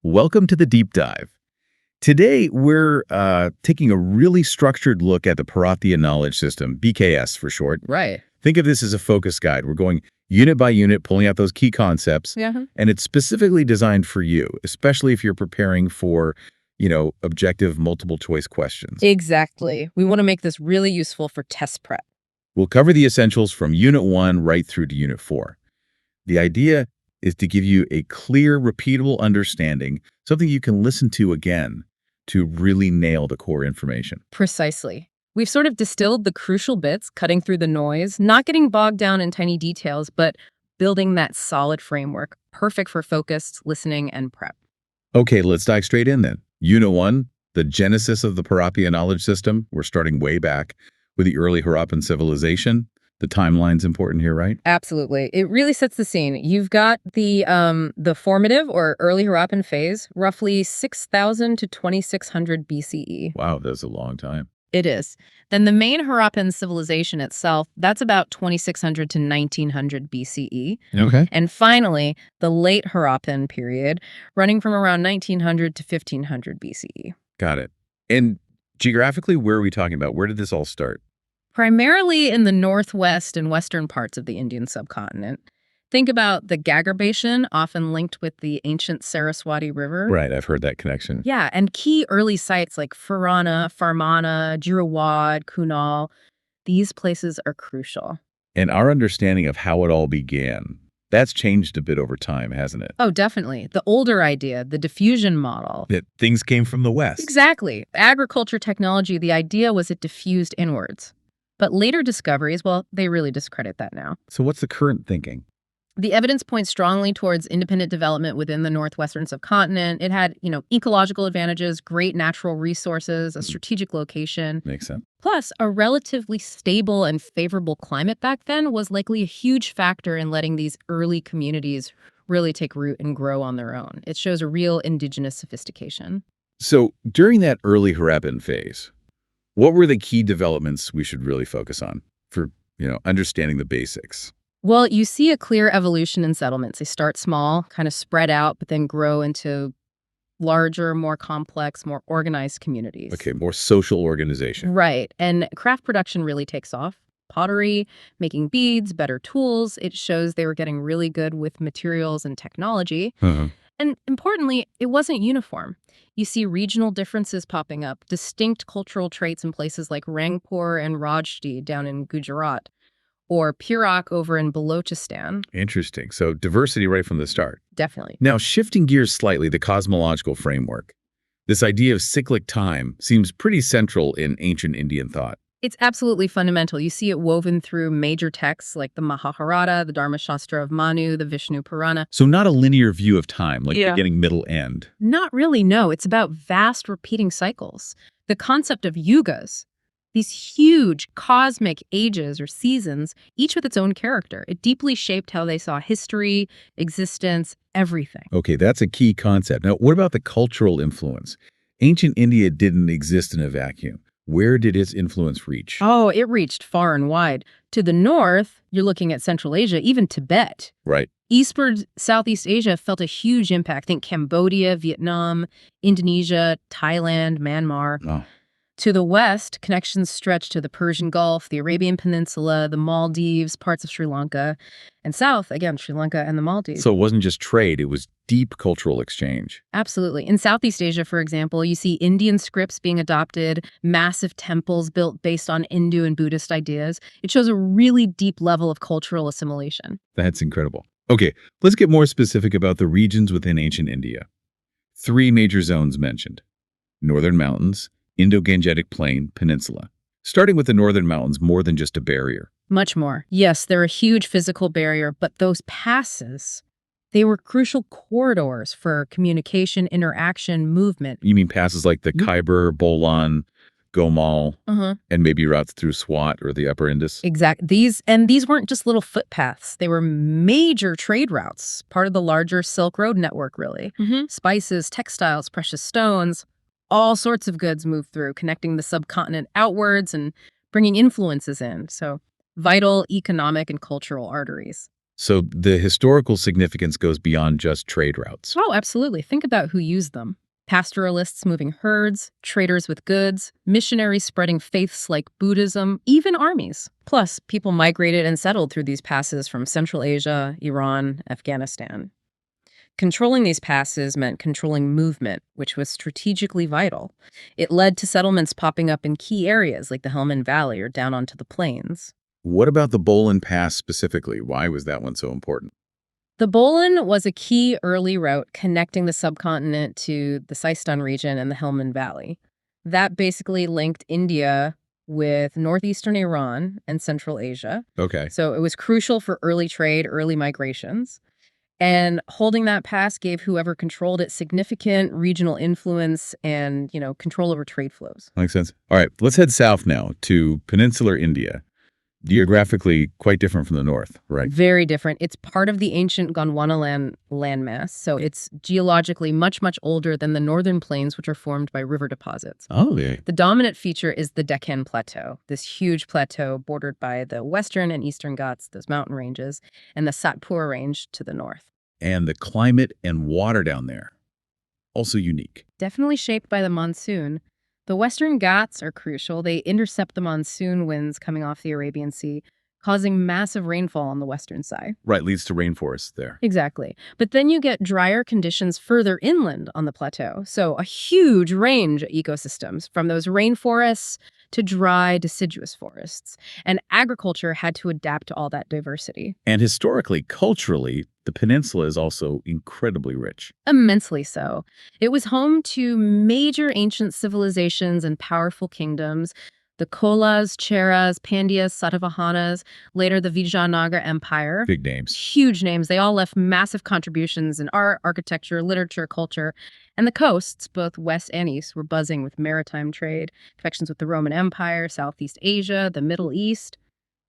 Welcome to the deep dive. Today, we're taking a really structured look at the Parathia Knowledge System, BKS for short. Right. Think of this as a focus guide. We're going unit by unit, pulling out those key concepts, Yeah. and it's specifically designed for you, especially if you're preparing for, objective multiple choice questions. Exactly. We want to make this really useful for test prep. We'll cover the essentials from Unit 1 right through to Unit 4. The idea is to give you a clear, repeatable understanding, something you can listen to again to really nail the core information. Precisely. We've sort of distilled the crucial bits, cutting through the noise, not getting bogged down in tiny details, but building that solid framework, perfect for focused listening and prep. Okay, let's dive straight in then. Unit 1, the genesis of the Parathia Knowledge System. We're starting way back with the early Harappan civilization. The timeline's important here, right? Absolutely. It really sets the scene. You've got the formative or early Harappan phase, roughly 6,000 to 2,600 BCE. Wow, that's a long time. It is. Then the main Harappan civilization itself, that's about 2,600 to 1,900 BCE. Okay. And finally, the late Harappan period, running from around 1,900 to 1,500 BCE. Got it. And geographically, where are we talking about? Where did this all start? Primarily in the northwest and western parts of the Indian subcontinent. Think about the Gagar Basin, often linked with the ancient Saraswati River. Right, I've heard that connection. Yeah, and key early sites like Farana, Farmana, Jirawad, Kunal, these places are crucial. And our understanding of how it all began, that's changed a bit over time, hasn't it? Oh, definitely. The older idea, the diffusion model. That things came from the West. Exactly. Agriculture technology, the idea was it diffused inwards. But later discoveries, well, they really discredit that now. So what's the current thinking? The evidence points strongly towards independent development within the northwestern subcontinent. It had, ecological advantages, great natural resources, a strategic location. Makes sense. Plus, a relatively stable and favorable climate back then was likely a huge factor in letting these early communities really take root and grow on their own. It shows a real indigenous sophistication. So during that early Harappan phase, what were the key developments we should really focus on for, understanding the basics? Well, you see a clear evolution in settlements. They start small, kind of spread out, but then grow into larger, more complex, more organized communities. Okay, more social organization. Right. And craft production really takes off. Pottery, making beads, better tools. It shows they were getting really good with materials and technology. And importantly, it wasn't uniform. You see regional differences popping up, distinct cultural traits in places like Rangpur and Rajdi down in Gujarat, or Perak over in Balochistan. Interesting. So diversity right from the start. Definitely. Now, shifting gears slightly, the cosmological framework. This idea of cyclic time seems pretty central in ancient Indian thought. It's absolutely fundamental. You see it woven through major texts like the Mahabharata, the Dharma Shastra of Manu, the Vishnu Purana. So not a linear view of time, like beginning, middle, end. Not really, no. It's about vast repeating cycles. The concept of yugas, these huge cosmic ages or seasons, each with its own character. It deeply shaped how they saw history, existence, everything. Okay, that's a key concept. Now, what about the cultural influence? Ancient India didn't exist in a vacuum. Where did its influence reach? Oh, it reached far and wide. To the north, you're looking at Central Asia, even Tibet. Right. Eastward, Southeast Asia felt a huge impact. Think Cambodia, Vietnam, Indonesia, Thailand, Myanmar. Oh. To the west, connections stretched to the Persian Gulf, the Arabian Peninsula, the Maldives, parts of Sri Lanka. And south, again, Sri Lanka and the Maldives. So it wasn't just trade, it was deep cultural exchange. Absolutely. In Southeast Asia, for example, you see Indian scripts being adopted, massive temples built based on Hindu and Buddhist ideas. It shows a really deep level of cultural assimilation. That's incredible. Okay, let's get more specific about the regions within ancient India. 3 major zones mentioned: Northern Mountains, Indo-Gangetic Plain, Peninsula. Starting with the Northern Mountains, more than just a barrier. Much more. Yes, they're a huge physical barrier, but those passes, they were crucial corridors for communication, interaction, movement. You mean passes like the Khyber, Bolan, Gomal, and maybe routes through Swat or the Upper Indus? Exactly. These weren't just little footpaths. They were major trade routes, part of the larger Silk Road network, really. Spices, textiles, precious stones, all sorts of goods move through, connecting the subcontinent outwards and bringing influences in. So vital economic and cultural arteries. So the historical significance goes beyond just trade routes. Oh, absolutely. Think about who used them. Pastoralists moving herds, traders with goods, missionaries spreading faiths like Buddhism, even armies. Plus, people migrated and settled through these passes from Central Asia, Iran, Afghanistan. Controlling these passes meant controlling movement, which was strategically vital. It led to settlements popping up in key areas like the Helmand Valley or down onto the plains. What about the Bolan Pass specifically? Why was that one so important? The Bolan was a key early route connecting the subcontinent to the Sistan region and the Helmand Valley. That basically linked India with northeastern Iran and Central Asia. Okay. So it was crucial for early trade, early migrations. And holding that pass gave whoever controlled it significant regional influence and, control over trade flows. Makes sense. All right, let's head south now to peninsular India. Geographically quite different from the north, right? Very different. It's part of the ancient Gondwana landmass, so it's geologically much, much older than the northern plains, which are formed by river deposits. Oh, yeah. The dominant feature is the Deccan Plateau, this huge plateau bordered by the western and eastern Ghats, those mountain ranges, and the Satpura Range to the north. And the climate and water down there, also unique. Definitely shaped by the monsoon. The Western Ghats are crucial. They intercept the monsoon winds coming off the Arabian Sea, causing massive rainfall on the western side. Right, leads to rainforests there. Exactly. But then you get drier conditions further inland on the plateau. So a huge range of ecosystems, from those rainforests to dry, deciduous forests. And agriculture had to adapt to all that diversity. And historically, culturally, the peninsula is also incredibly rich. Immensely so. It was home to major ancient civilizations and powerful kingdoms. The Cholas, Cheras, Pandyas, Satavahanas, later the Vijayanagar Empire. Big names. Huge names. They all left massive contributions in art, architecture, literature, culture. And the coasts, both west and east, were buzzing with maritime trade, connections with the Roman Empire, Southeast Asia, the Middle East.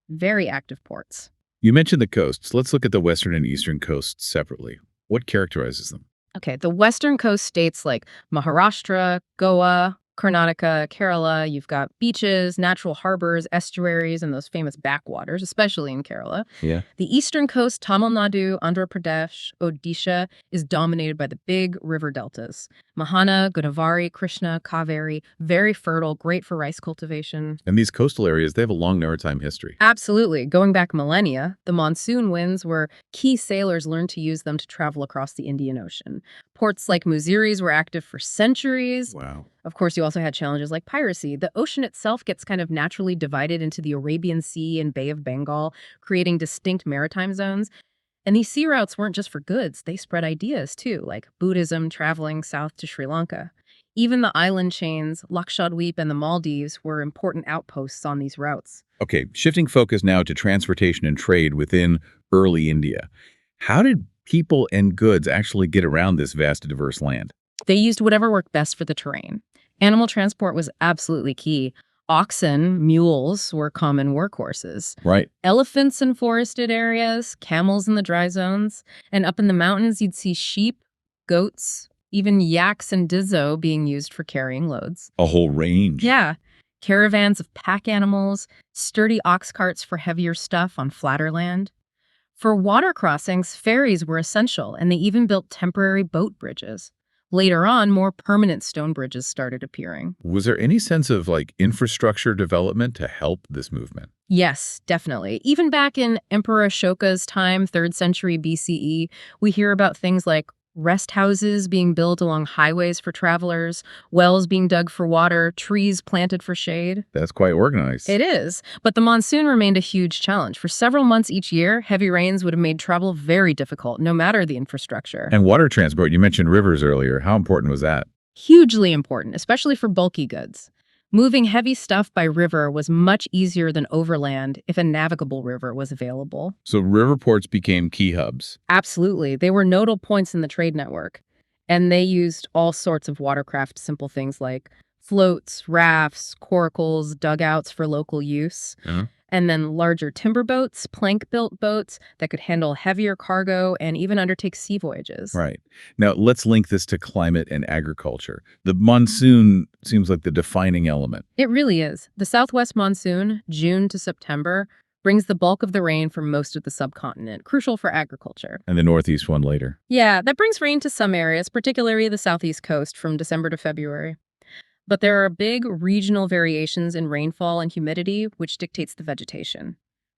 Very active ports. You mentioned the coasts. Let's look at the western and eastern coasts separately. What characterizes them? Okay, the western coast states like Maharashtra, Goa, Karnataka, Kerala, you've got beaches, natural harbors, estuaries, and those famous backwaters, especially in Kerala. Yeah. The eastern coast, Tamil Nadu, Andhra Pradesh, Odisha, is dominated by the big river deltas. Mahana, Godavari, Krishna, Kaveri, very fertile, great for rice cultivation. And these coastal areas, they have a long maritime history. Absolutely. Going back millennia, the monsoon winds were key. Sailors learned to use them to travel across the Indian Ocean. Ports like Muziris were active for centuries. Wow. Of course, you also had challenges like piracy. The ocean itself gets kind of naturally divided into the Arabian Sea and Bay of Bengal, creating distinct maritime zones. And these sea routes weren't just for goods. They spread ideas, too, like Buddhism traveling south to Sri Lanka. Even the island chains, Lakshadweep and the Maldives, were important outposts on these routes. Okay, shifting focus now to transportation and trade within early India. How did people and goods actually get around this vast, diverse land? They used whatever worked best for the terrain. Animal transport was absolutely key. Oxen, mules, were common workhorses. Right. Elephants in forested areas, camels in the dry zones, and up in the mountains you'd see sheep, goats, even yaks and dizo being used for carrying loads. A whole range. Yeah. Caravans of pack animals, sturdy ox carts for heavier stuff on flatter land. For water crossings, ferries were essential, and they even built temporary boat bridges. Later on, more permanent stone bridges started appearing. Was there any sense of infrastructure development to help this movement? Yes, definitely. Even back in Emperor Ashoka's time, 3rd century BCE, we hear about things like rest houses being built along highways for travelers, wells being dug for water, trees planted for shade. That's quite organized. It is. But the monsoon remained a huge challenge. For several months each year, heavy rains would have made travel very difficult, no matter the infrastructure. And water transport, you mentioned rivers earlier. How important was that? Hugely important, especially for bulky goods. Moving heavy stuff by river was much easier than overland if a navigable river was available. So river ports became key hubs. Absolutely. They were nodal points in the trade network. And they used all sorts of watercraft, simple things like floats, rafts, coracles, dugouts for local use. Uh-huh. And then larger timber boats, plank-built boats that could handle heavier cargo and even undertake sea voyages. Right. Now, let's link this to climate and agriculture. The monsoon seems like the defining element. It really is. The southwest monsoon, June to September, brings the bulk of the rain for most of the subcontinent, crucial for agriculture. And the northeast one later. Yeah, that brings rain to some areas, particularly the southeast coast from December to February. But there are big regional variations in rainfall and humidity, which dictates the vegetation.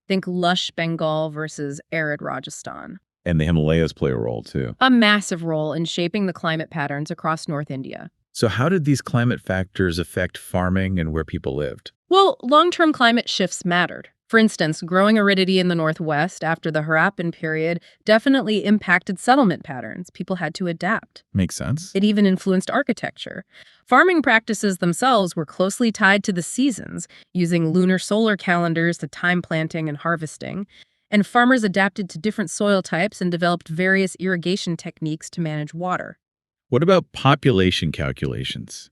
Think lush Bengal versus arid Rajasthan. And the Himalayas play a role, too. A massive role in shaping the climate patterns across North India. So how did these climate factors affect farming and where people lived? Well, long-term climate shifts mattered. For instance, growing aridity in the Northwest after the Harappan period definitely impacted settlement patterns. People had to adapt. Makes sense. It even influenced architecture. Farming practices themselves were closely tied to the seasons, using lunar solar calendars to time planting and harvesting. And farmers adapted to different soil types and developed various irrigation techniques to manage water. What about population calculations?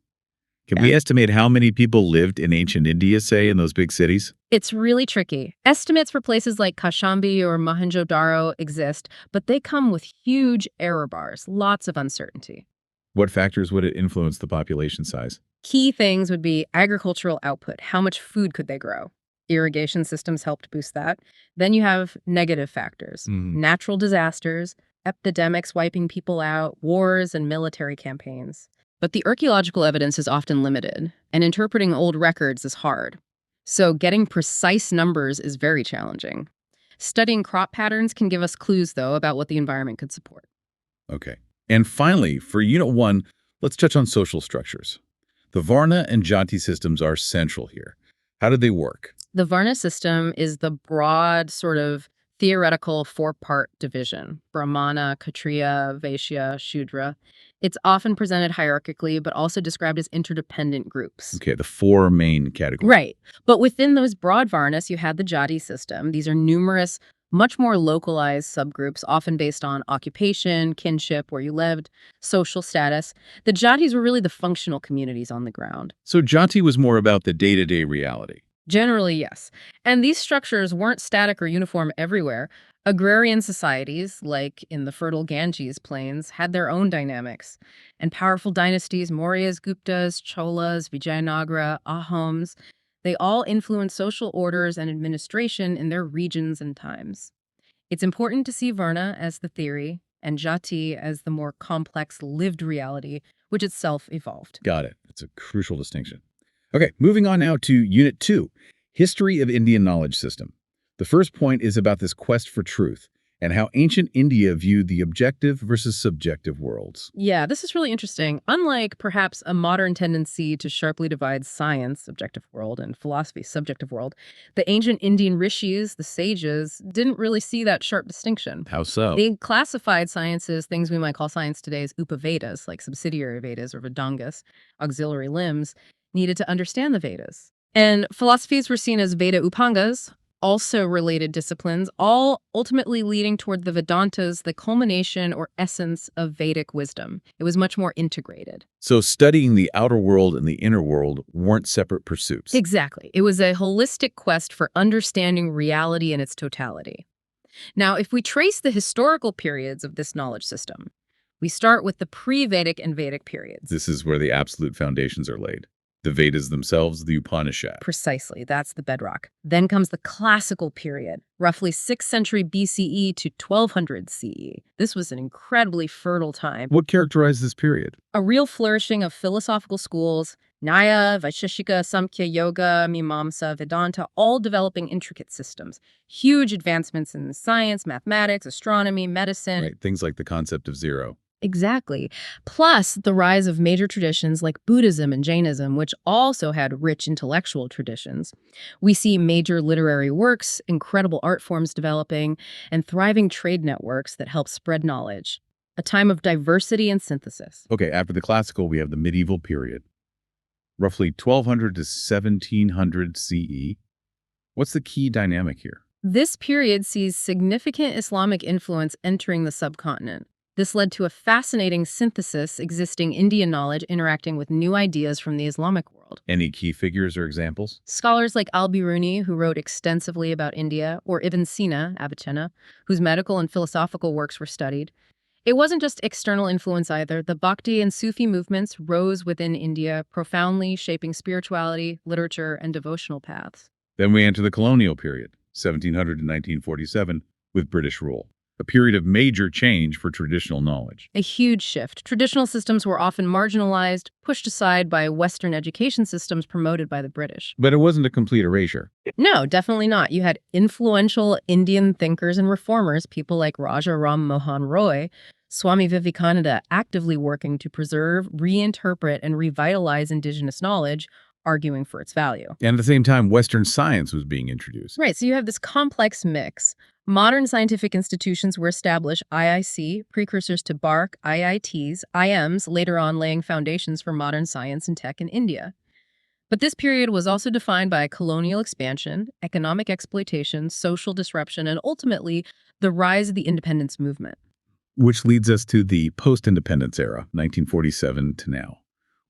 Can Yeah. we estimate how many people lived in ancient India, say, in those big cities? It's really tricky. Estimates for places like Kaushambi or Mohenjo-daro exist, but they come with huge error bars, lots of uncertainty. What factors would it influence the population size? Key things would be agricultural output. How much food could they grow? Irrigation systems helped boost that. Then you have negative factors, natural disasters, epidemics wiping people out, wars, and military campaigns. But the archaeological evidence is often limited, and interpreting old records is hard. So getting precise numbers is very challenging. Studying crop patterns can give us clues, though, about what the environment could support. Okay. And finally, for Unit 1, let's touch on social structures. The Varna and Jati systems are central here. How did they work? The Varna system is the broad, sort of theoretical four-part division: Brahmana, Kshatriya, Vaishya, Shudra. It's often presented hierarchically, but also described as interdependent groups. Okay, the four main categories. Right. But within those broad Varnas, you had the Jati system. These are numerous, much more localized subgroups, often based on occupation, kinship, where you lived, social status. The Jatis were really the functional communities on the ground. So Jati was more about the day-to-day reality. Generally, yes. And these structures weren't static or uniform everywhere. Agrarian societies, like in the fertile Ganges plains, had their own dynamics. And powerful dynasties, Mauryas, Guptas, Cholas, Vijayanagara, Ahoms, they all influenced social orders and administration in their regions and times. It's important to see Varna as the theory and Jati as the more complex lived reality, which itself evolved. Got it. It's a crucial distinction. Okay, moving on now to Unit 2, History of Indian Knowledge System. The first point is about this quest for truth and how ancient India viewed the objective versus subjective worlds. Yeah, this is really interesting. Unlike perhaps a modern tendency to sharply divide science, objective world, and philosophy, subjective world, the ancient Indian rishis, the sages, didn't really see that sharp distinction. How so? They classified sciences, things we might call science today, as upavedas, like subsidiary Vedas or Vedangas, auxiliary limbs, needed to understand the Vedas. And philosophies were seen as Veda Upangas, also related disciplines, all ultimately leading toward the Vedantas, the culmination or essence of Vedic wisdom. It was much more integrated. So studying the outer world and the inner world weren't separate pursuits. Exactly. It was a holistic quest for understanding reality in its totality. Now, if we trace the historical periods of this knowledge system, we start with the pre-Vedic and Vedic periods. This is where the absolute foundations are laid. The Vedas themselves, the Upanishad. Precisely, that's the bedrock. Then comes the classical period, roughly 6th century BCE to 1200 CE. This was an incredibly fertile time. What characterized this period? A real flourishing of philosophical schools, Nyaya, Vaisheshika, Samkhya, Yoga, Mimamsa, Vedanta, all developing intricate systems. Huge advancements in science, mathematics, astronomy, medicine. Right, things like the concept of zero. Exactly. Plus the rise of major traditions like Buddhism and Jainism, which also had rich intellectual traditions. We see major literary works, incredible art forms developing, and thriving trade networks that help spread knowledge. A time of diversity and synthesis. Okay, after the classical, we have the medieval period. Roughly 1200 to 1700 CE. What's the key dynamic here? This period sees significant Islamic influence entering the subcontinent. This led to a fascinating synthesis existing Indian knowledge interacting with new ideas from the Islamic world. Any key figures or examples? Scholars like Al-Biruni, who wrote extensively about India, or Ibn Sina, Avicenna, whose medical and philosophical works were studied. It wasn't just external influence either. The Bhakti and Sufi movements rose within India, profoundly shaping spirituality, literature, and devotional paths. Then we enter the colonial period. 1700 to 1947, with British rule. A period of major change for traditional knowledge. A huge shift. Traditional systems were often marginalized, pushed aside by Western education systems promoted by the British. But it wasn't a complete erasure. No, definitely not. You had influential Indian thinkers and reformers, people like Raja Ram Mohan Roy, Swami Vivekananda, actively working to preserve, reinterpret, and revitalize indigenous knowledge, arguing for its value. And at the same time, Western science was being introduced. Right, so you have this complex mix. Modern scientific institutions were established, IIC, precursors to BARC, IITs, IMs, later on laying foundations for modern science and tech in India. But this period was also defined by colonial expansion, economic exploitation, social disruption, and ultimately the rise of the independence movement. Which leads us to the post-independence era, 1947 to now.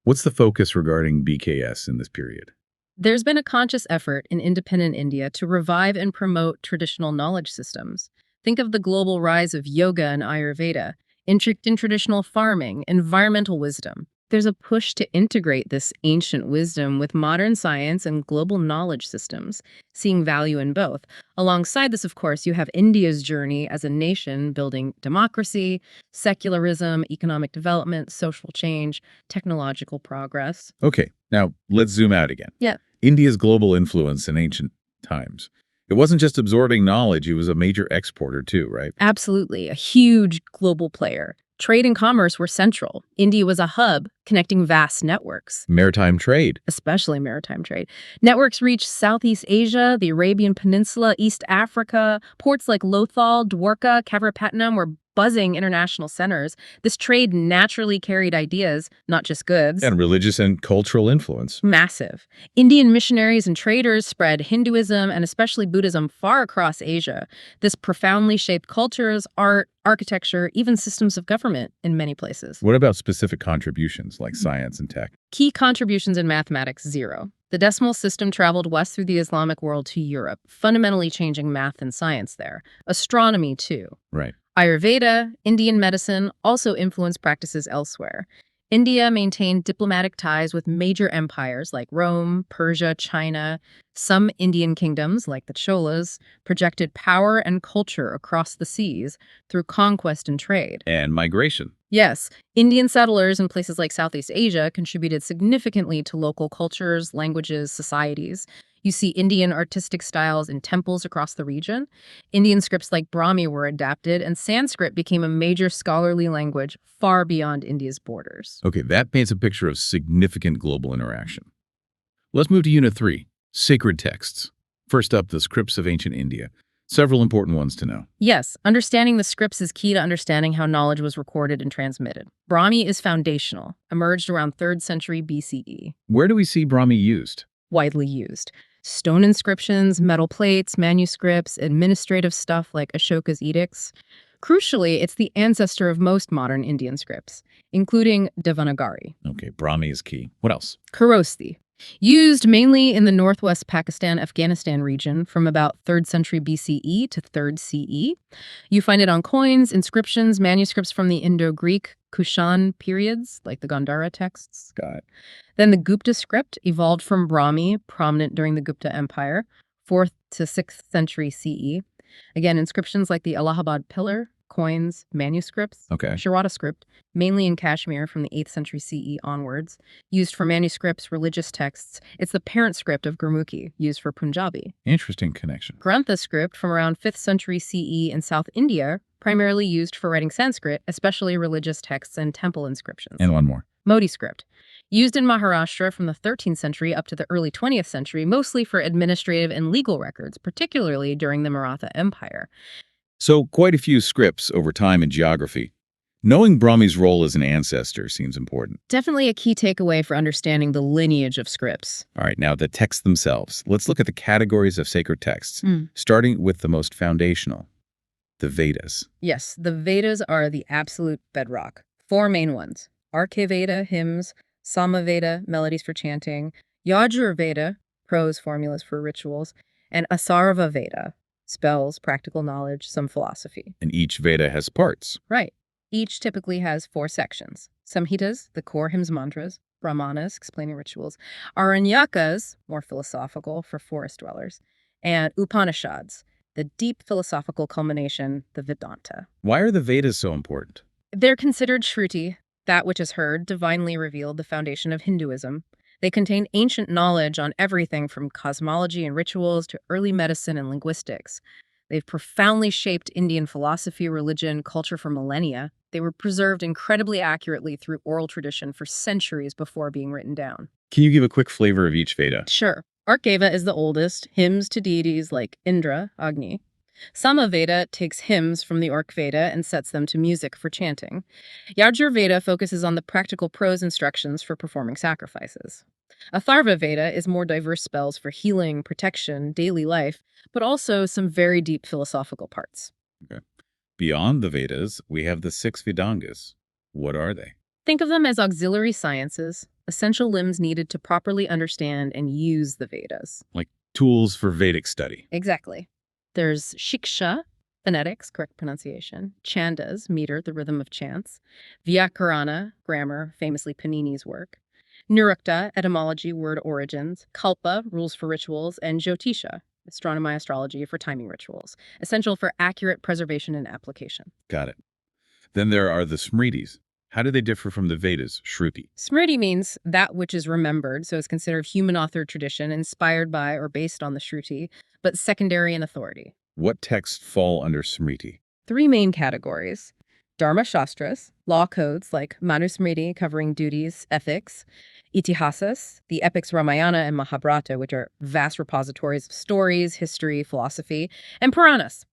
What's the focus regarding BKS in this period? There's been a conscious effort in independent India to revive and promote traditional knowledge systems. Think of the global rise of yoga and Ayurveda, intricate in traditional farming, environmental wisdom. There's a push to integrate this ancient wisdom with modern science and global knowledge systems, seeing value in both. Alongside this, of course, you have India's journey as a nation building democracy, secularism, economic development, social change, technological progress. Okay, now let's zoom out again. Yeah. India's global influence in ancient times. It wasn't just absorbing knowledge, it was a major exporter too, right? Absolutely, a huge global player. Trade and commerce were central. India was a hub connecting vast networks. Maritime trade. Especially maritime trade. Networks reached Southeast Asia, the Arabian Peninsula, East Africa. Ports like Lothal, Dwarka, Kavarapatnam were buzzing international centers. This trade naturally carried ideas, not just goods. And religious and cultural influence. Massive. Indian missionaries and traders spread Hinduism and especially Buddhism far across Asia. This profoundly shaped cultures, art, architecture, even systems of government in many places. What about specific contributions like science and tech? Key contributions in mathematics, 0. The decimal system traveled west through the Islamic world to Europe, fundamentally changing math and science there. Astronomy, too. Right. Ayurveda, Indian medicine, also influenced practices elsewhere. India maintained diplomatic ties with major empires like Rome, Persia, China. Some Indian kingdoms, like the Cholas, projected power and culture across the seas through conquest and trade. And migration. Yes, Indian settlers in places like Southeast Asia contributed significantly to local cultures, languages, societies. You see Indian artistic styles in temples across the region. Indian scripts like Brahmi were adapted, and Sanskrit became a major scholarly language far beyond India's borders. Okay, that paints a picture of significant global interaction. Let's move to Unit 3, Sacred Texts. First up, the scripts of ancient India. Several important ones to know. Yes, understanding the scripts is key to understanding how knowledge was recorded and transmitted. Brahmi is foundational, emerged around 3rd century BCE. Where do we see Brahmi used? Widely used. Stone inscriptions, metal plates, manuscripts, administrative stuff like Ashoka's edicts. Crucially, it's the ancestor of most modern Indian scripts, including Devanagari. Okay, Brahmi is key. What else? Kharosthi. Used mainly in the northwest Pakistan-Afghanistan region from about 3rd century BCE to 3rd CE. You find it on coins, inscriptions, manuscripts from the Indo-Greek, Kushan periods, like the Gandhara texts. Got it. Then the Gupta script evolved from Brahmi, prominent during the Gupta Empire, 4th to 6th century CE. Again, inscriptions like the Allahabad Pillar, coins, manuscripts. Okay. Sharada script, mainly in Kashmir from the 8th century CE onwards, used for manuscripts, religious texts. It's the parent script of Gurmukhi, used for Punjabi. Interesting connection. Grantha script from around 5th century CE in South India, primarily used for writing Sanskrit, especially religious texts and temple inscriptions. And one more. Modi script, used in Maharashtra from the 13th century up to the early 20th century, mostly for administrative and legal records, particularly during the Maratha Empire. So quite a few scripts over time and geography. Knowing Brahmi's role as an ancestor seems important. Definitely a key takeaway for understanding the lineage of scripts. All right, now the texts themselves. Let's look at the categories of sacred texts, starting with the most foundational, the Vedas. Yes, the Vedas are the absolute bedrock. 4 main ones: Archiveda, hymns; Samaveda, melodies for chanting; Yajurveda, prose formulas for rituals; and Asarva Veda, spells, practical knowledge, some philosophy. And each Veda has parts. Right. Each typically has 4 sections: Samhitas, the core hymns mantras; Brahmanas, explaining rituals; Aranyakas, more philosophical, for forest dwellers; and Upanishads, the deep philosophical culmination, the Vedanta. Why are the Vedas so important? They're considered Shruti, that which is heard, divinely revealed, the foundation of Hinduism. They contain ancient knowledge on everything from cosmology and rituals to early medicine and linguistics. They've profoundly shaped Indian philosophy, religion, culture for millennia. They were preserved incredibly accurately through oral tradition for centuries before being written down. Can you give a quick flavor of each Veda? Sure. Arkeva is the oldest, hymns to deities like Indra, Agni. Samaveda takes hymns from the Ork Veda and sets them to music for chanting. Yajur Veda focuses on the practical prose instructions for performing sacrifices. Atharva Veda is more diverse spells for healing, protection, daily life, but also some very deep philosophical parts. Okay. Beyond the Vedas, we have the 6 Vedangas. What are they? Think of them as auxiliary sciences, essential limbs needed to properly understand and use the Vedas. Like tools for Vedic study. Exactly. There's Shiksha, phonetics, correct pronunciation, Chandas, meter, the rhythm of chants, Vyakarana, grammar, famously Panini's work, Nirukta, etymology, word origins, Kalpa, rules for rituals, and Jyotisha, astronomy, astrology for timing rituals, essential for accurate preservation and application. Got it. Then there are the Smritis. How do they differ from the Vedas, Shruti? Smriti means that which is remembered, so it's considered human-authored tradition inspired by or based on the Shruti, but secondary in authority. What texts fall under Smriti? 3 main categories: Dharma Shastras, law codes like Manusmriti covering duties, ethics, Itihasas, the epics Ramayana and Mahabharata, which are vast repositories of stories, history, philosophy, and Puranas,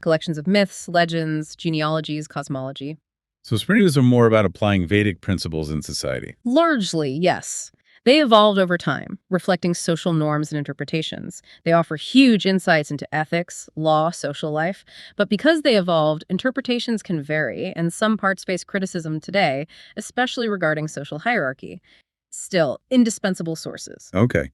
collections of myths, legends, genealogies, cosmology. So Smritis are more about applying Vedic principles in society. Largely, yes. They evolved over time, reflecting social norms and interpretations. They offer huge insights into ethics, law, social life. But because they evolved, interpretations can vary, and some parts face criticism today, especially regarding social hierarchy. Still, indispensable sources. Okay.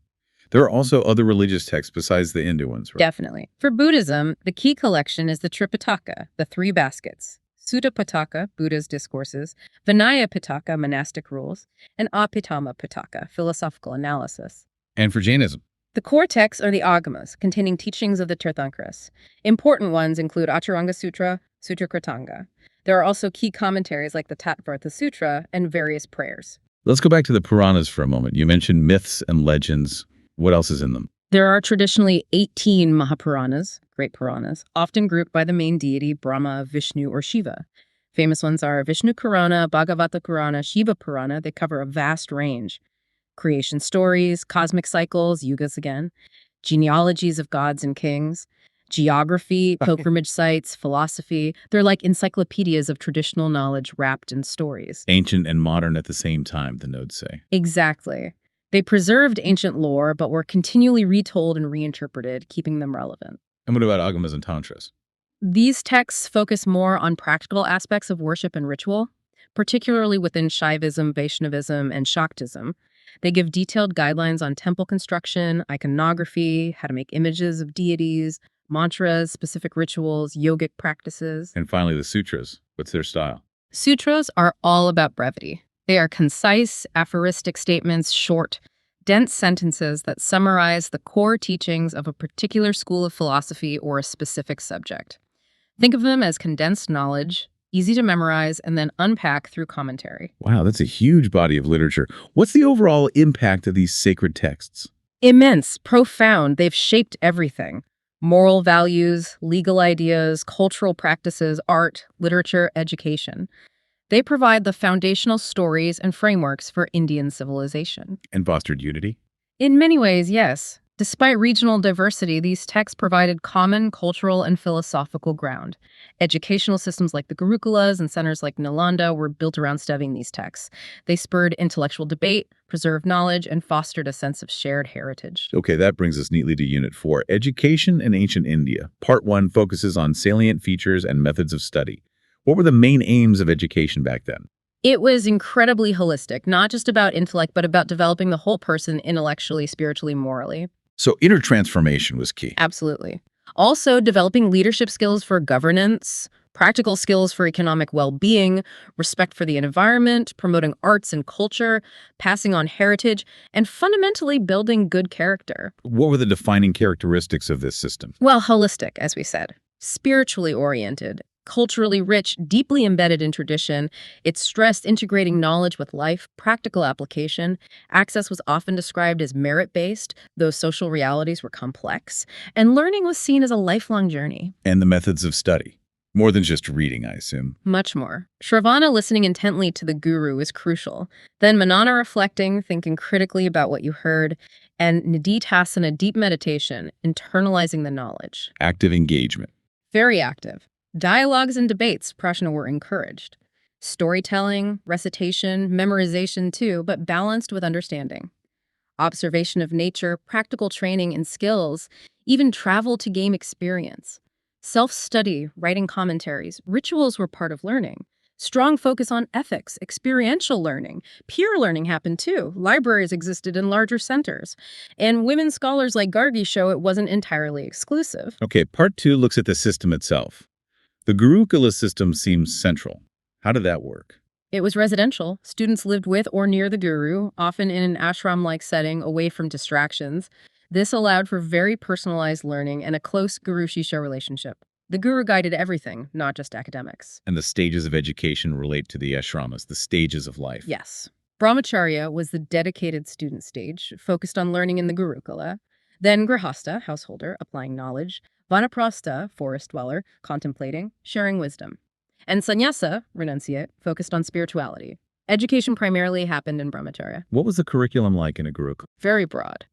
There are also other religious texts besides the Hindu ones, right? Definitely. For Buddhism, the key collection is the Tripitaka, the 3 baskets. Sutta Pitaka, Buddha's discourses, Vinaya Pitaka, monastic rules, and Apitama Pitaka, philosophical analysis. And for Jainism? The core texts are the Agamas, containing teachings of the Tirthankras. Important ones include Acharanga Sutra, Sutra Kritanga. There are also key commentaries like the Tattvartha Sutra and various prayers. Let's go back to the Puranas for a moment. You mentioned myths and legends. What else is in them? There are traditionally 18 Mahapuranas, great Puranas, often grouped by the main deity Brahma, Vishnu, or Shiva. Famous ones are Vishnu Purana, Bhagavata Purana, Shiva Purana. They cover a vast range. Creation stories, cosmic cycles, yugas again, genealogies of gods and kings, geography, pilgrimage sites, philosophy. They're like encyclopedias of traditional knowledge wrapped in stories. Ancient and modern at the same time, the nodes say. Exactly. They preserved ancient lore, but were continually retold and reinterpreted, keeping them relevant. And what about Agamas and Tantras? These texts focus more on practical aspects of worship and ritual, particularly within Shaivism, Vaishnavism, and Shaktism. They give detailed guidelines on temple construction, iconography, how to make images of deities, mantras, specific rituals, yogic practices. And finally, the Sutras. What's their style? Sutras are all about brevity. They are concise, aphoristic statements, short, dense sentences that summarize the core teachings of a particular school of philosophy or a specific subject. Think of them as condensed knowledge, easy to memorize, and then unpack through commentary. Wow, that's a huge body of literature. What's the overall impact of these sacred texts? Immense, profound. They've shaped everything. Moral values, legal ideas, cultural practices, art, literature, education. They provide the foundational stories and frameworks for Indian civilization. And fostered unity? In many ways, yes. Despite regional diversity, these texts provided common cultural and philosophical ground. Educational systems like the Gurukulas and centers like Nalanda were built around studying these texts. They spurred intellectual debate, preserved knowledge, and fostered a sense of shared heritage. Okay, that brings us neatly to Unit 4, Education in Ancient India. Part 1 focuses on salient features and methods of study. What were the main aims of education back then? It was incredibly holistic, not just about intellect, but about developing the whole person intellectually, spiritually, morally. So inner transformation was key. Absolutely. Also, developing leadership skills for governance, Practical skills for economic well-being, respect for the environment, promoting arts and culture, passing on heritage, and fundamentally building good character. What were the defining characteristics of this system? Well, holistic, as we said, spiritually oriented, culturally rich, deeply embedded in tradition. It stressed integrating knowledge with life, practical application. Access was often described as merit-based, though social realities were complex, and learning was seen as a lifelong journey. And the methods of study. More than just reading, I assume. Much more. Shravana listening intently to the guru is crucial. Then Manana reflecting, thinking critically about what you heard, and Nididhasana, deep meditation, internalizing the knowledge. Active engagement. Very active. Dialogues and debates, prashna, were encouraged. Storytelling, recitation, memorization too, but balanced with understanding. Observation of nature, practical training and skills, even travel to gain experience. Self-study, writing commentaries, rituals were part of learning. Strong focus on ethics, experiential learning. Peer learning happened too. Libraries existed in larger centers. And women scholars like Gargi show it wasn't entirely exclusive. Okay, part 2 looks at the system itself. The Gurukula system seems central. How did that work? It was residential. Students lived with or near the guru, often in an ashram-like setting away from distractions. This allowed for very personalized learning and a close guru-shishya relationship. The guru guided everything, not just academics. And the stages of education relate to the ashramas, the stages of life. Yes. Brahmacharya was the dedicated student stage, focused on learning in the Gurukula. Then Grihastha, householder, applying knowledge. Vanaprastha, forest dweller, contemplating, sharing wisdom. And Sannyasa, renunciate, focused on spirituality. Education primarily happened in Brahmacharya. What was the curriculum like in a Gurukula? Very broad.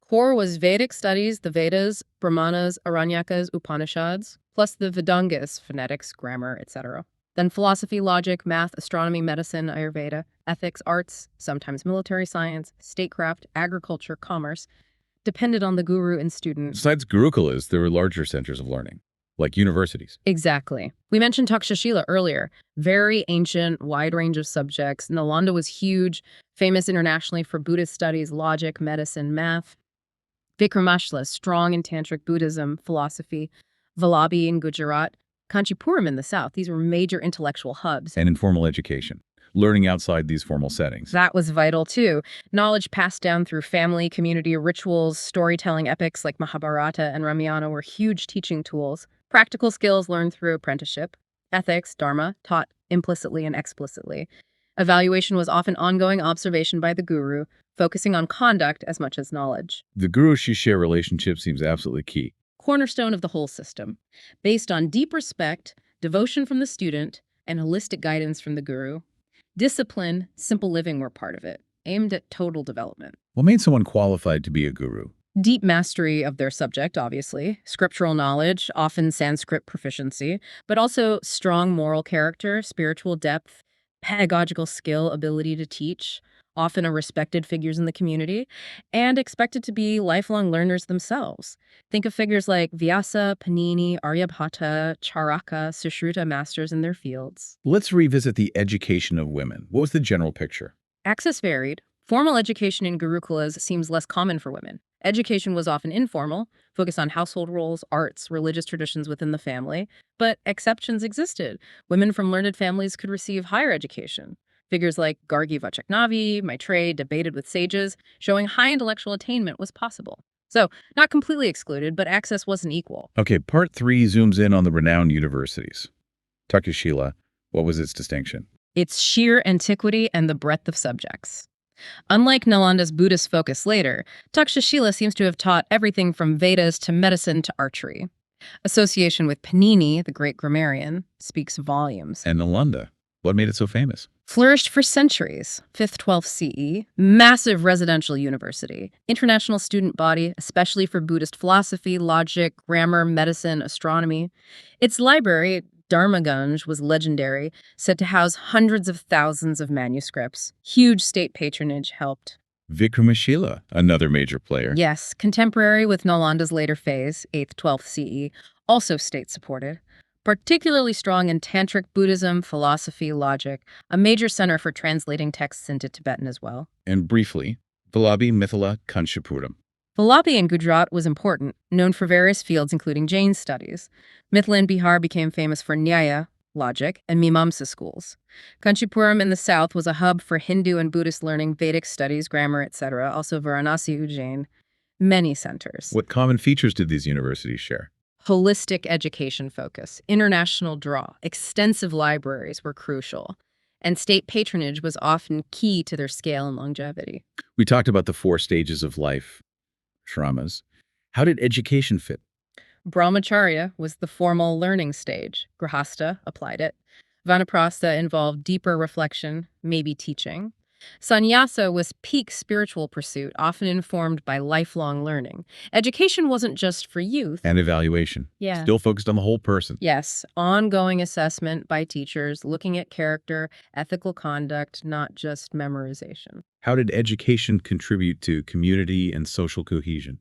Core was Vedic studies, the Vedas, Brahmanas, Aranyakas, Upanishads, plus the Vedangas, phonetics, grammar, etc. Then philosophy, logic, math, astronomy, medicine, Ayurveda, ethics, arts, sometimes military science, statecraft, agriculture, commerce, depended on the guru and student. Besides Gurukulas, there were larger centers of learning, like universities. Exactly. We mentioned Takshashila earlier. Very ancient, wide range of subjects. Nalanda was huge, famous internationally for Buddhist studies, logic, medicine, math. Vikramashla, strong in Tantric Buddhism, philosophy. Vallabhi in Gujarat. Kanchipuram in the south. These were major intellectual hubs. And informal education, learning outside these formal settings. That was vital, too. Knowledge passed down through family, community rituals, storytelling epics like Mahabharata and Ramayana were huge teaching tools. Practical skills learned through apprenticeship. Ethics, dharma, taught implicitly and explicitly. Evaluation was often ongoing observation by the guru, focusing on conduct as much as knowledge. The guru-shishya relationship seems absolutely key. Cornerstone of the whole system, based on deep respect, devotion from the student, and holistic guidance from the guru. Discipline, simple living were part of it, aimed at total development. What made someone qualified to be a guru? Deep mastery of their subject, obviously, scriptural knowledge, often Sanskrit proficiency, but also strong moral character, spiritual depth, pedagogical skill, ability to teach, often are respected figures in the community, and expected to be lifelong learners themselves. Think of figures like Vyasa, Panini, Aryabhata, Charaka, Sushruta masters in their fields. Let's revisit the education of women. What was the general picture? Access varied. Formal education in Gurukulas seems less common for women. Education was often informal, focused on household roles, arts, religious traditions within the family, but exceptions existed. Women from learned families could receive higher education. Figures like Gargi Vachaknavi, Maitreya debated with sages, showing high intellectual attainment was possible. So, not completely excluded, but access wasn't equal. Okay, part 3 zooms in on the renowned universities. Takshashila, what was its distinction? Its sheer antiquity and the breadth of subjects. Unlike Nalanda's Buddhist focus later, Takshashila seems to have taught everything from Vedas to medicine to archery. Association with Panini, the great grammarian, speaks volumes. And Nalanda, what made it so famous? Flourished for centuries, 5th, 12th CE, massive residential university, international student body, especially for Buddhist philosophy, logic, grammar, medicine, astronomy. Its library, Dharmagunj, was legendary, said to house hundreds of thousands of manuscripts. Huge state patronage helped. Vikramashila, another major player. Yes, contemporary with Nalanda's later phase, 8th, 12th CE, also state-supported. Particularly strong in Tantric Buddhism, philosophy, logic, a major center for translating texts into Tibetan as well. And briefly, Vallabhi, Mithila, Kanchipuram. Vallabhi in Gujarat was important, known for various fields including Jain studies. Mithila in Bihar became famous for Nyaya, logic, and Mimamsa schools. Kanchipuram in the south was a hub for Hindu and Buddhist learning, Vedic studies, grammar, etc. Also Varanasi, Ujjain, many centers. What common features did these universities share? Holistic education focus, international draw, extensive libraries were crucial, and state patronage was often key to their scale and longevity. We talked about the 4 stages of life, shramas. How did education fit? Brahmacharya was the formal learning stage. Grihastha applied it. Vanaprastha involved deeper reflection, maybe teaching. Sannyasa was peak spiritual pursuit, often informed by lifelong learning. Education wasn't just for youth. And evaluation. Yeah. Still focused on the whole person. Yes, ongoing assessment by teachers, looking at character, ethical conduct, not just memorization. How did education contribute to community and social cohesion?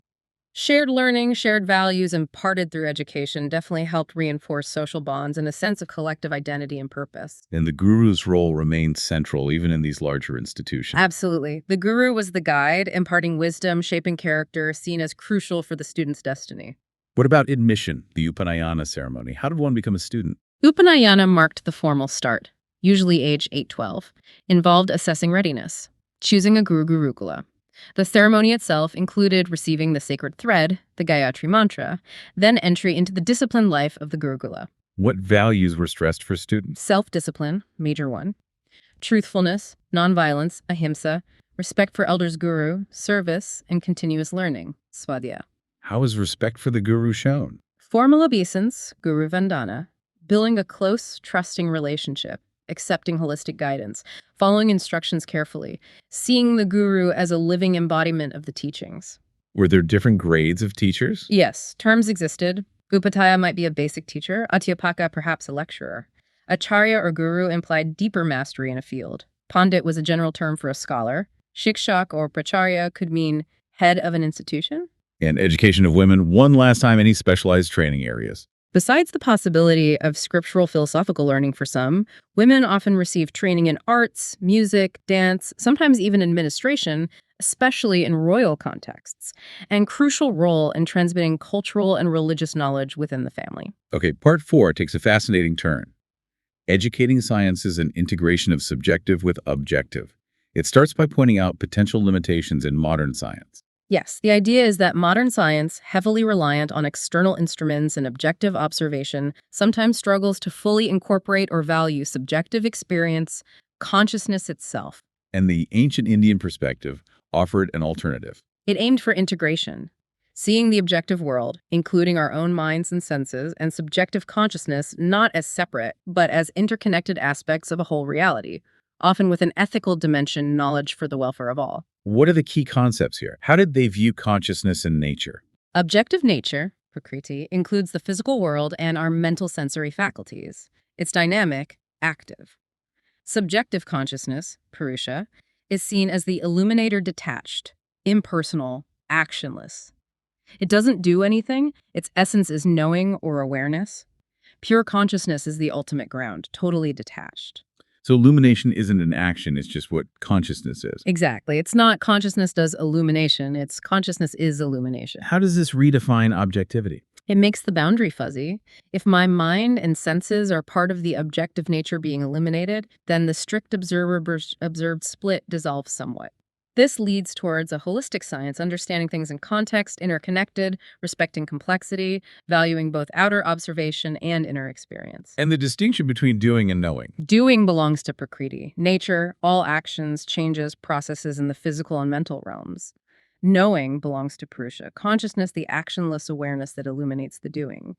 Shared learning, shared values imparted through education definitely helped reinforce social bonds and a sense of collective identity and purpose. And the guru's role remained central even in these larger institutions. Absolutely. The guru was the guide, imparting wisdom, shaping character, seen as crucial for the student's destiny. What about admission, the Upanayana ceremony? How did one become a student? Upanayana marked the formal start, usually age 8-12, involved assessing readiness, choosing a gurukula. The ceremony itself included receiving the sacred thread, the Gayatri mantra, then entry into the disciplined life of the gurukula. What values were stressed for students? Self-discipline, major one. Truthfulness, nonviolence, ahimsa, respect for elders guru, service, and continuous learning, swadhyaya. How is respect for the guru shown? Formal obeisance, guru vandana, building a close, trusting relationship, accepting holistic guidance, following instructions carefully, seeing the guru as a living embodiment of the teachings. Were there different grades of teachers? Yes, terms existed. Upataya might be a basic teacher, Atyapaka perhaps a lecturer. Acharya or guru implied deeper mastery in a field. Pandit was a general term for a scholar. Shikshak or pracharya could mean head of an institution. And education of women, one last time, any specialized training areas? Besides the possibility of scriptural philosophical learning for some, women often receive training in arts, music, dance, sometimes even administration, especially in royal contexts, and crucial role in transmitting cultural and religious knowledge within the family. Okay, part 4 takes a fascinating turn. Educating science is an integration of subjective with objective. It starts by pointing out potential limitations in modern science. Yes, the idea is that modern science, heavily reliant on external instruments and objective observation, sometimes struggles to fully incorporate or value subjective experience, consciousness itself. And the ancient Indian perspective offered an alternative. It aimed for integration, seeing the objective world, including our own minds and senses, and subjective consciousness not as separate, but as interconnected aspects of a whole reality, often with an ethical dimension, knowledge for the welfare of all. What are the key concepts here? How did they view consciousness and nature? Objective nature, prakriti, includes the physical world and our mental sensory faculties. It's dynamic, active. Subjective consciousness, purusha, is seen as the illuminator detached, impersonal, actionless. It doesn't do anything. Its essence is knowing or awareness. Pure consciousness is the ultimate ground, totally detached. So illumination isn't an action, it's just what consciousness is. Exactly. It's not consciousness does illumination, it's consciousness is illumination. How does this redefine objectivity? It makes the boundary fuzzy. If my mind and senses are part of the objective nature being eliminated, then the strict observed split dissolves somewhat. This leads towards a holistic science, understanding things in context, interconnected, respecting complexity, valuing both outer observation and inner experience. And the distinction between doing and knowing. Doing belongs to prakriti, nature, all actions, changes, processes in the physical and mental realms. Knowing belongs to purusha, consciousness, the actionless awareness that illuminates the doing.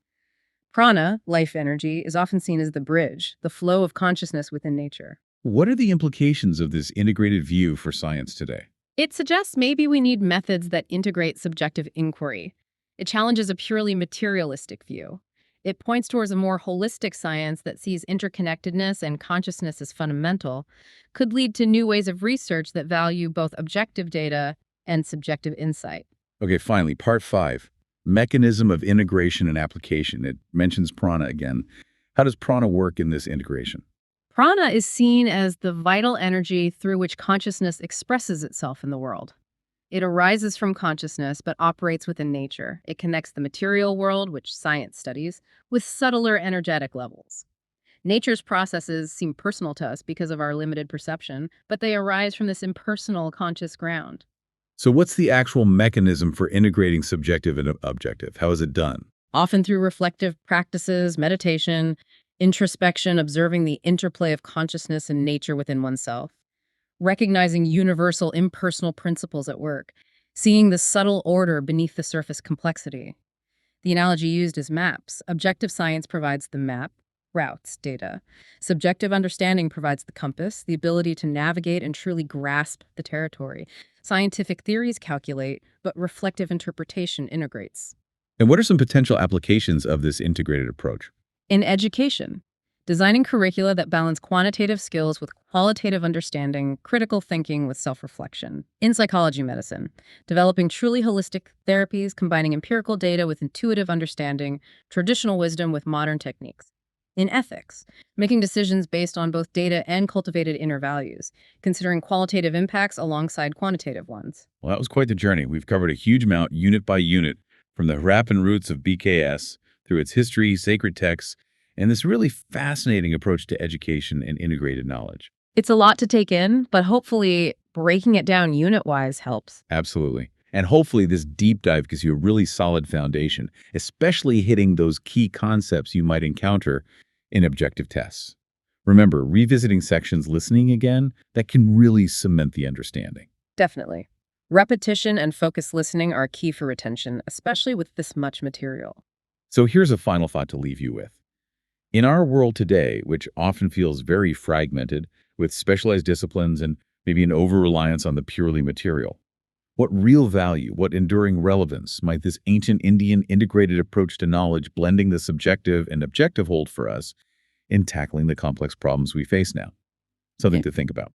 Prana, life energy, is often seen as the bridge, the flow of consciousness within nature. What are the implications of this integrated view for science today? It suggests maybe we need methods that integrate subjective inquiry. It challenges a purely materialistic view. It points towards a more holistic science that sees interconnectedness and consciousness as fundamental, could lead to new ways of research that value both objective data and subjective insight. Okay, finally, part 5, mechanism of integration and application. It mentions prana again. How does prana work in this integration? Prana is seen as the vital energy through which consciousness expresses itself in the world. It arises from consciousness but operates within nature. It connects the material world, which science studies, with subtler energetic levels. Nature's processes seem personal to us because of our limited perception, but they arise from this impersonal, conscious ground. So what's the actual mechanism for integrating subjective and objective? How is it done? Often through reflective practices, meditation, introspection, observing the interplay of consciousness and nature within oneself, recognizing universal impersonal principles at work, seeing the subtle order beneath the surface complexity. The analogy used is maps. Objective science provides the map, routes, data. Subjective understanding provides the compass, the ability to navigate and truly grasp the territory. Scientific theories calculate, but reflective interpretation integrates. And what are some potential applications of this integrated approach? In education, designing curricula that balance quantitative skills with qualitative understanding, critical thinking with self-reflection. In psychology medicine, developing truly holistic therapies, combining empirical data with intuitive understanding, traditional wisdom with modern techniques. In ethics, making decisions based on both data and cultivated inner values, considering qualitative impacts alongside quantitative ones. Well, that was quite the journey. We've covered a huge amount, unit by unit, from the Harappan roots of BKS through its history, sacred texts, and this really fascinating approach to education and integrated knowledge. It's a lot to take in, but hopefully breaking it down unit-wise helps. Absolutely. And hopefully this deep dive gives you a really solid foundation, especially hitting those key concepts you might encounter in objective tests. Remember, revisiting sections, listening again, that can really cement the understanding. Definitely. Repetition and focused listening are key for retention, especially with this much material. So here's a final thought to leave you with. In our world today, which often feels very fragmented, with specialized disciplines and maybe an over-reliance on the purely material, what real value, what enduring relevance might this ancient Indian integrated approach to knowledge, blending the subjective and objective, hold for us in tackling the complex problems we face now? Something to think about.